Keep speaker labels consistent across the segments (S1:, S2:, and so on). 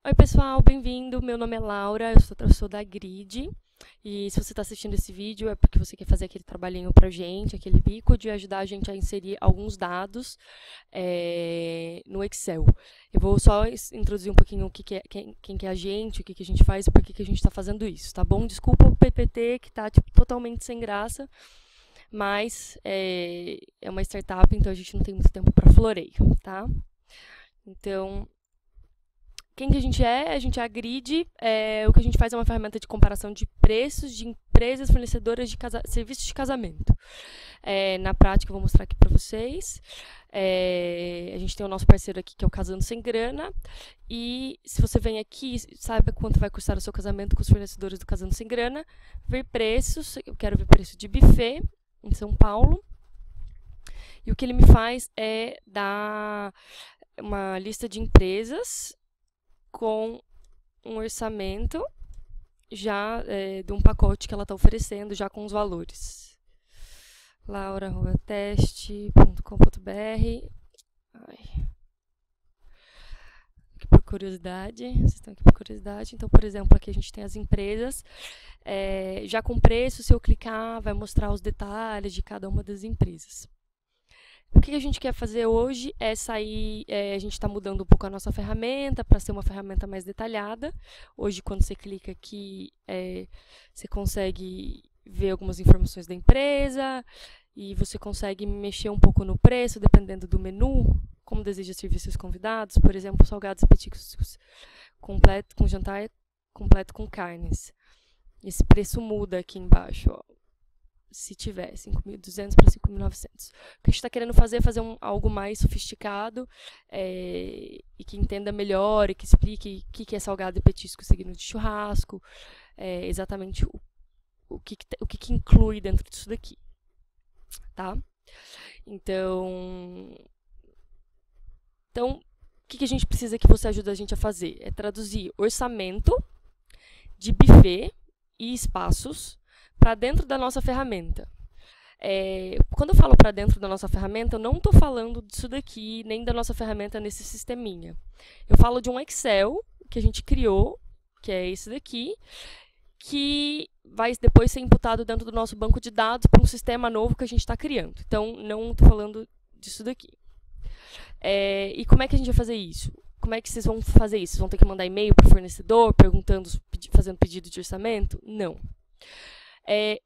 S1: Oi, pessoal, bem-vindo. Meu nome é Laura, eu sou da Grid. E se você está assistindo esse vídeo é porque você quer fazer aquele trabalhinho pra gente, aquele bico de ajudar a gente a inserir alguns dados no Excel. Eu vou só introduzir um pouquinho quem que é a gente, o que a gente faz e por que a gente está fazendo isso, tá bom? Desculpa o PPT que está totalmente sem graça, mas é uma startup, então a gente não tem muito tempo para floreio, tá? Então, quem que a gente é? A gente é a Grid. O que a gente faz é uma ferramenta de comparação de preços de empresas fornecedoras de serviços de casamento. Na prática, eu vou mostrar aqui para vocês. A gente tem o nosso parceiro aqui, que é o Casando Sem Grana. E se você vem aqui, saiba quanto vai custar o seu casamento com os fornecedores do Casando Sem Grana. Ver preços. Eu quero ver preço de buffet em São Paulo. E o que ele me faz é dar uma lista de empresas com um orçamento já de um pacote que ela está oferecendo, já com os valores. laura.teste.com.br. Aqui por curiosidade, vocês estão aqui por curiosidade. Então, por exemplo, aqui a gente tem as empresas, já com preço, se eu clicar, vai mostrar os detalhes de cada uma das empresas. O que a gente quer fazer hoje é sair, a gente está mudando um pouco a nossa ferramenta para ser uma ferramenta mais detalhada. Hoje, quando você clica aqui, você consegue ver algumas informações da empresa e você consegue mexer um pouco no preço, dependendo do menu, como deseja servir seus convidados. Por exemplo, salgados e petiscos completo, com jantar completo com carnes. Esse preço muda aqui embaixo, ó. Se tiver 5.200 para 5.900. O que a gente está querendo fazer é fazer algo mais sofisticado e que entenda melhor e que explique o que é salgado e petisco seguindo de churrasco, exatamente o que inclui dentro disso daqui. Tá? Então, o que a gente precisa que você ajude a gente a fazer? É traduzir orçamento de buffet e espaços para dentro da nossa ferramenta. Quando eu falo para dentro da nossa ferramenta, eu não estou falando disso daqui, nem da nossa ferramenta nesse sisteminha. Eu falo de um Excel que a gente criou, que é esse daqui, que vai depois ser imputado dentro do nosso banco de dados para um sistema novo que a gente está criando. Então, não estou falando disso daqui. E como é que a gente vai fazer isso? Como é que vocês vão fazer isso? Vocês vão ter que mandar e-mail para o fornecedor, fazendo pedido de orçamento? Não.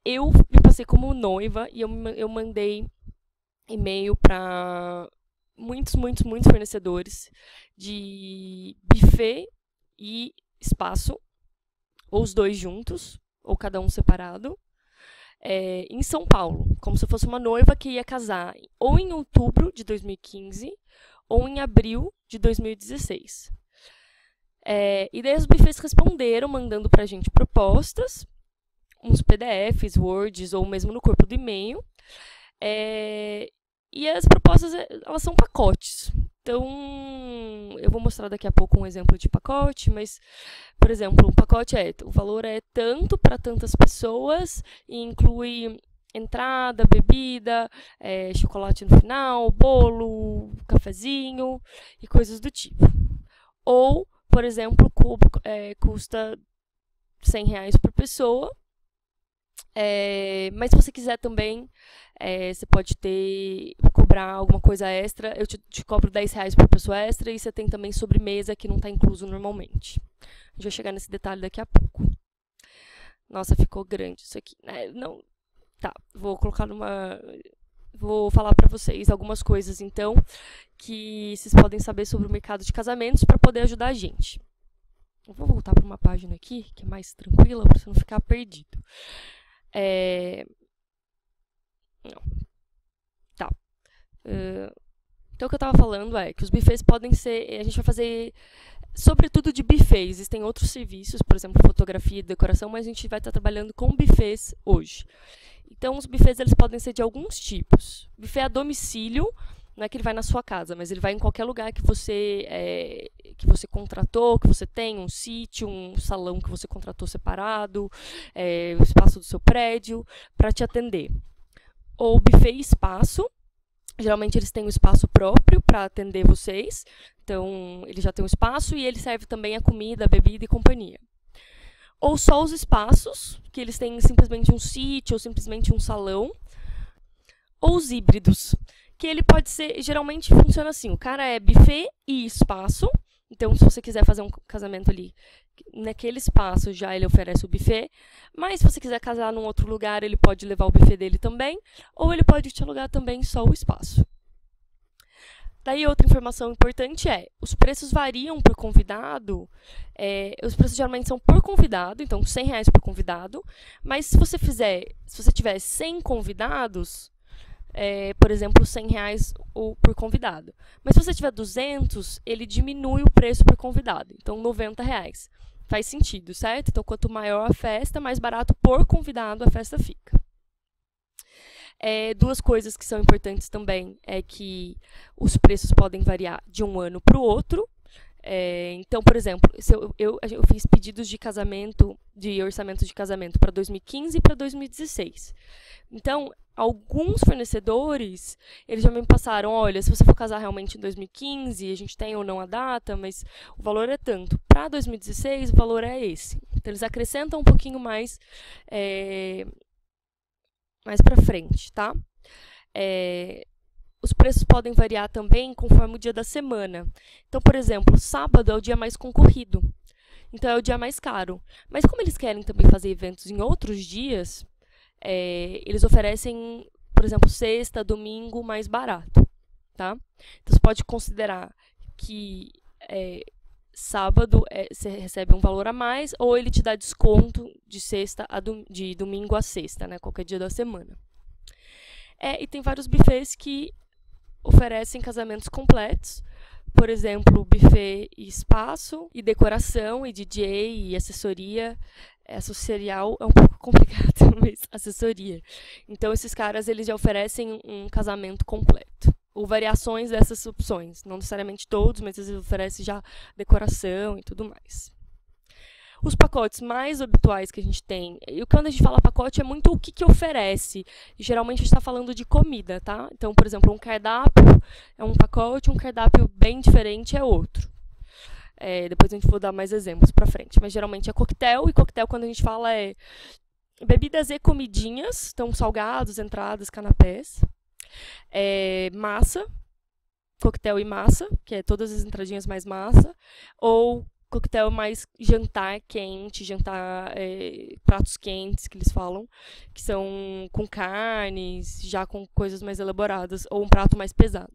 S1: Eu me passei como noiva e eu mandei e-mail para muitos fornecedores de buffet e espaço, ou os dois juntos, ou cada um separado, em São Paulo, como se fosse uma noiva que ia casar ou em outubro de 2015 ou em abril de 2016. E daí os buffets responderam, mandando para a gente propostas, uns PDFs, Words, ou mesmo no corpo do e-mail. E as propostas, elas são pacotes. Então, eu vou mostrar daqui a pouco um exemplo de pacote, mas, por exemplo, um pacote o valor é tanto para tantas pessoas e inclui entrada, bebida, chocolate no final, bolo, cafezinho e coisas do tipo. Ou, por exemplo, custa R$100 por pessoa. Mas se você quiser também, você pode cobrar alguma coisa extra. Eu te cobro R$10 por pessoa extra e você tem também sobremesa que não está incluso normalmente. A gente vai chegar nesse detalhe daqui a pouco. Nossa, ficou grande isso aqui. Não, tá, vou falar para vocês algumas coisas, então, que vocês podem saber sobre o mercado de casamentos para poder ajudar a gente. Eu vou voltar para uma página aqui, que é mais tranquila, para você não ficar perdido. Não. Tá. Então, o que eu estava falando é que os buffets podem ser... A gente vai fazer, sobretudo, de buffets. Existem outros serviços, por exemplo, fotografia e decoração, mas a gente vai estar trabalhando com buffets hoje. Então, os buffets eles podem ser de alguns tipos. Buffet a domicílio, não é que ele vai na sua casa, mas ele vai em qualquer lugar que você contratou, que você tem um sítio, um salão que você contratou separado, o espaço do seu prédio, para te atender. Ou buffet espaço, Geralmente eles têm um espaço próprio para atender vocês, então ele já tem um espaço e ele serve também a comida, a bebida e companhia. Ou só os espaços, que eles têm simplesmente um sítio ou simplesmente um salão. Ou os híbridos, que ele pode ser, geralmente funciona assim, o cara é buffet e espaço, então se você quiser fazer um casamento ali, naquele espaço já ele oferece o buffet, mas se você quiser casar num outro lugar, ele pode levar o buffet dele também, ou ele pode te alugar também só o espaço. Daí outra informação importante é, os preços variam por convidado, os preços geralmente são por convidado, então R$100 por convidado, mas se você tiver 100 convidados, por exemplo, R$100 por convidado. Mas se você tiver 200, ele diminui o preço por convidado, então R$90. Faz sentido, certo? Então, quanto maior a festa, mais barato por convidado a festa fica. Duas coisas que são importantes também é que os preços podem variar de um ano para o outro. Então, por exemplo, eu fiz pedidos de casamento, de orçamento de casamento para 2015 e para 2016. Então, alguns fornecedores, eles já me passaram, olha, se você for casar realmente em 2015, a gente tem ou não a data, mas o valor é tanto. Para 2016, o valor é esse. Então, eles acrescentam um pouquinho mais para frente, tá? Os preços podem variar também conforme o dia da semana. Então, por exemplo, sábado é o dia mais concorrido. Então, é o dia mais caro. Mas como eles querem também fazer eventos em outros dias, eles oferecem, por exemplo, sexta, domingo, mais barato. Tá? Então, você pode considerar que sábado você recebe um valor a mais, ou ele te dá desconto de domingo a sexta, né? Qualquer dia da semana. E tem vários buffets que oferecem casamentos completos, por exemplo, buffet e espaço, e decoração, e DJ, e assessoria. Assessorial é um pouco complicado, mas assessoria. Então, esses caras eles já oferecem um casamento completo, ou variações dessas opções. Não necessariamente todos, mas eles oferecem já decoração e tudo mais. Os pacotes mais habituais que a gente tem, e quando a gente fala pacote é muito o que oferece. Geralmente a gente está falando de comida, tá? Então, por exemplo, um cardápio é um pacote, um cardápio bem diferente é outro. Depois a gente vai dar mais exemplos pra frente. Mas geralmente é coquetel, e coquetel quando a gente fala é bebidas e comidinhas, então salgados, entradas, canapés. Massa, coquetel e massa, que é todas as entradinhas mais massa. Ou coquetel mais jantar quente, pratos quentes, que eles falam, que são com carnes, já com coisas mais elaboradas, ou um prato mais pesado.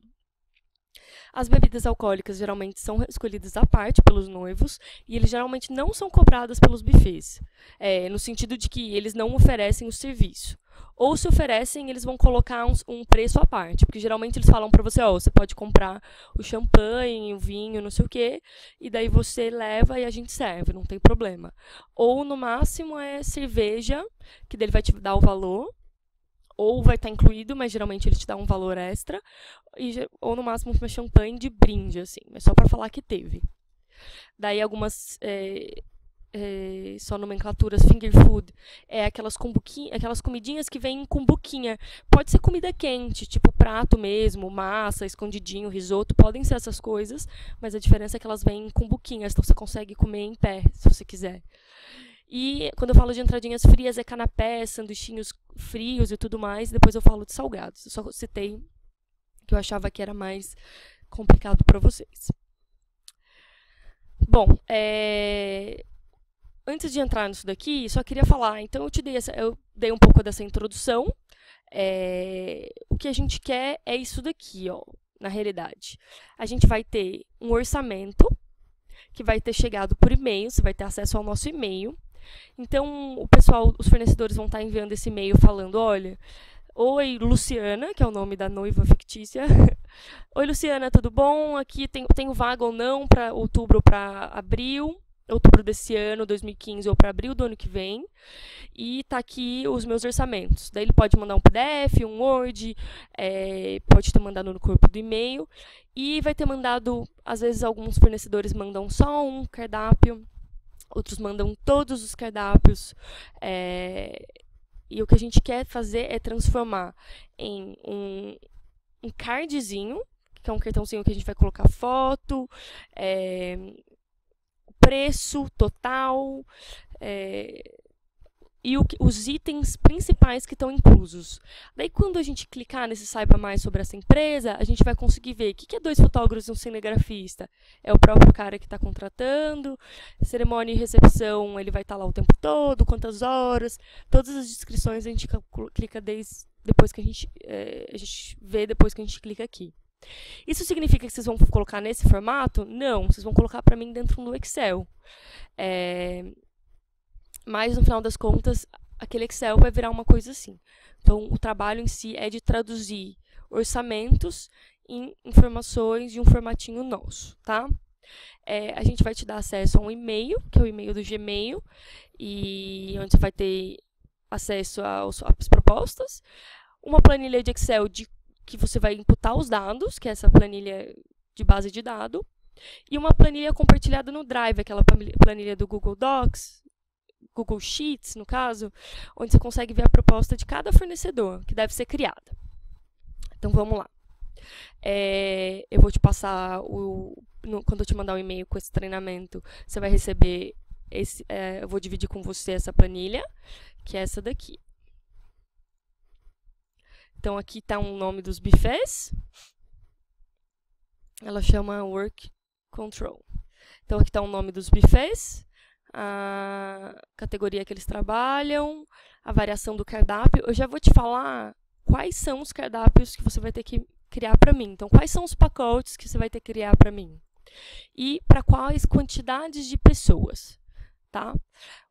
S1: As bebidas alcoólicas geralmente são escolhidas à parte pelos noivos e eles geralmente não são cobradas pelos buffets, no sentido de que eles não oferecem o serviço. Ou se oferecem, eles vão colocar um preço à parte, porque geralmente eles falam para você, você pode comprar o champanhe, o vinho, não sei o quê, e daí você leva e a gente serve, não tem problema. Ou no máximo é cerveja, que daí ele vai te dar o valor, ou vai estar incluído, mas geralmente ele te dá um valor extra, ou no máximo uma champanhe de brinde, assim, mas só para falar que teve. Daí algumas só nomenclaturas, finger food, aquelas comidinhas que vêm com buquinha. Pode ser comida quente, tipo prato mesmo, massa, escondidinho, risoto, podem ser essas coisas, mas a diferença é que elas vêm com buquinhas, então você consegue comer em pé, se você quiser. E quando eu falo de entradinhas frias, é canapés, sanduichinhos frios e tudo mais, depois eu falo de salgados. Eu só citei que eu achava que era mais complicado para vocês. Bom, antes de entrar nisso daqui, só queria falar, então eu dei um pouco dessa introdução. O que a gente quer é isso daqui, na realidade. A gente vai ter um orçamento que vai ter chegado por e-mail, você vai ter acesso ao nosso e-mail. Então, os fornecedores vão estar enviando esse e-mail falando, olha, oi, Luciana, que é o nome da noiva fictícia. Oi, Luciana, tudo bom? Aqui tenho vaga ou não para outubro ou para abril. Outubro desse ano, 2015, ou para abril do ano que vem. E tá aqui os meus orçamentos. Daí ele pode mandar um PDF, um Word, pode ter mandado no corpo do e-mail. E vai ter mandado, às vezes alguns fornecedores mandam só um cardápio, outros mandam todos os cardápios. E o que a gente quer fazer é transformar em um cardzinho, que é um cartãozinho que a gente vai colocar foto, preço total, e os itens principais que estão inclusos. Daí, quando a gente clicar nesse Saiba Mais sobre essa empresa, a gente vai conseguir ver o que é 2 fotógrafos e um cinegrafista. É o próprio cara que está contratando, cerimônia e recepção, ele vai estar lá o tempo todo, quantas horas, todas as descrições a gente clica depois que a gente vê depois que a gente clica aqui. Isso significa que vocês vão colocar nesse formato? Não, vocês vão colocar para mim dentro do Excel. Mas, no final das contas, aquele Excel vai virar uma coisa assim. Então, o trabalho em si é de traduzir orçamentos em informações de um formatinho nosso, tá? A gente vai te dar acesso a um e-mail, que é o e-mail do Gmail, e onde você vai ter acesso às propostas, uma planilha de Excel que você vai imputar os dados, que é essa planilha de base de dados, e uma planilha compartilhada no Drive, aquela planilha do Google Docs, Google Sheets, no caso, onde você consegue ver a proposta de cada fornecedor que deve ser criada. Então, vamos lá. Eu vou te passar, quando eu te mandar um e-mail com esse treinamento, você vai receber, eu vou dividir com você essa planilha, que é essa daqui. Então, aqui está o nome dos buffets. Ela chama Work Control. Então, aqui está o nome dos buffets, a categoria que eles trabalham, a variação do cardápio. Eu já vou te falar quais são os cardápios que você vai ter que criar para mim. Então, quais são os pacotes que você vai ter que criar para mim? E para quais quantidades de pessoas, tá?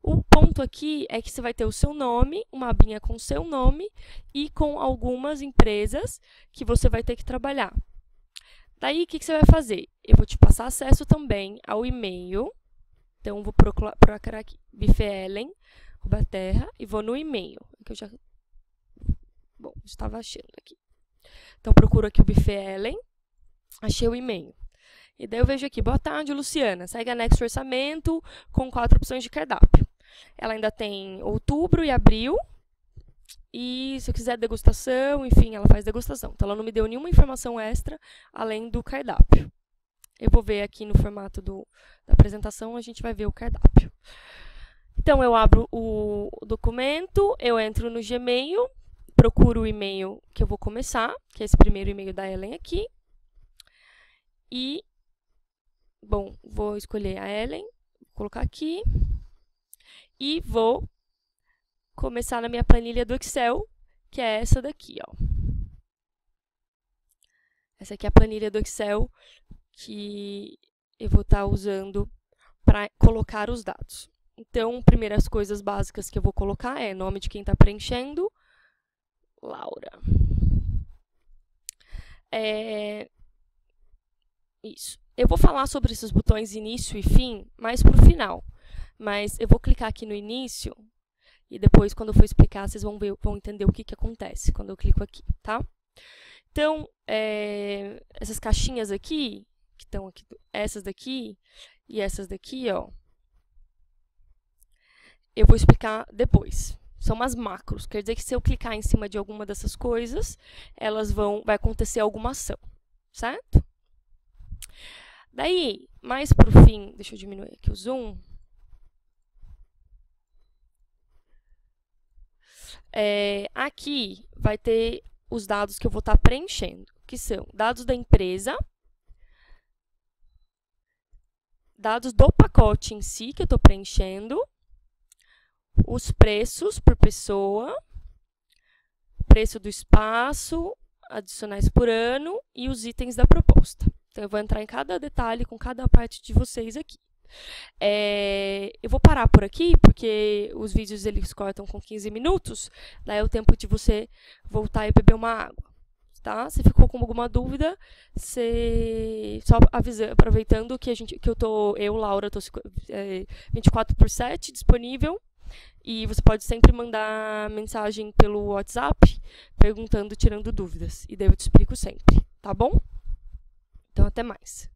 S1: O ponto aqui é que você vai ter o seu nome, uma abinha com o seu nome e com algumas empresas que você vai ter que trabalhar. Daí, o que você vai fazer? Eu vou te passar acesso também ao e-mail. Então, vou procurar aqui, bifelen@terra, e vou no e-mail, que eu já estava achando aqui. Então, procuro aqui o Bifelen, achei o e-mail. E daí eu vejo aqui, boa tarde, Luciana, segue anexo orçamento com 4 opções de cardápio. Ela ainda tem outubro e abril, e se eu quiser degustação, enfim, ela faz degustação. Então, ela não me deu nenhuma informação extra, além do cardápio. Eu vou ver aqui no formato da apresentação, a gente vai ver o cardápio. Então, eu abro o documento, eu entro no Gmail, procuro o e-mail que eu vou começar, que é esse primeiro e-mail da Ellen aqui. E, bom, vou escolher a Ellen, vou colocar aqui. E vou começar na minha planilha do Excel, que é essa daqui, ó. Essa aqui é a planilha do Excel que eu vou estar usando para colocar os dados. Então, primeiras coisas básicas que eu vou colocar é nome de quem está preenchendo, Laura. Isso. Eu vou falar sobre esses botões início e fim mais para o final. Mas eu vou clicar aqui no início e depois, quando eu for explicar, vocês vão entender o que acontece quando eu clico aqui, tá? Então, essas caixinhas aqui, que estão aqui, essas daqui e essas daqui, ó, eu vou explicar depois. São umas macros, quer dizer que se eu clicar em cima de alguma dessas coisas, vai acontecer alguma ação, certo? Daí, mais para o fim, deixa eu diminuir aqui o zoom. Aqui vai ter os dados que eu vou estar preenchendo, que são dados da empresa, dados do pacote em si que eu estou preenchendo, os preços por pessoa, preço do espaço, adicionais por ano e os itens da proposta. Então, eu vou entrar em cada detalhe com cada parte de vocês aqui. Eu vou parar por aqui, porque os vídeos eles cortam com 15 minutos, daí é o tempo de você voltar e beber uma água, tá? Se ficou com alguma dúvida, só aproveitando que eu, Laura, estou 24/7 disponível, e você pode sempre mandar mensagem pelo WhatsApp, perguntando, tirando dúvidas, e daí eu te explico sempre, tá bom? Então, até mais.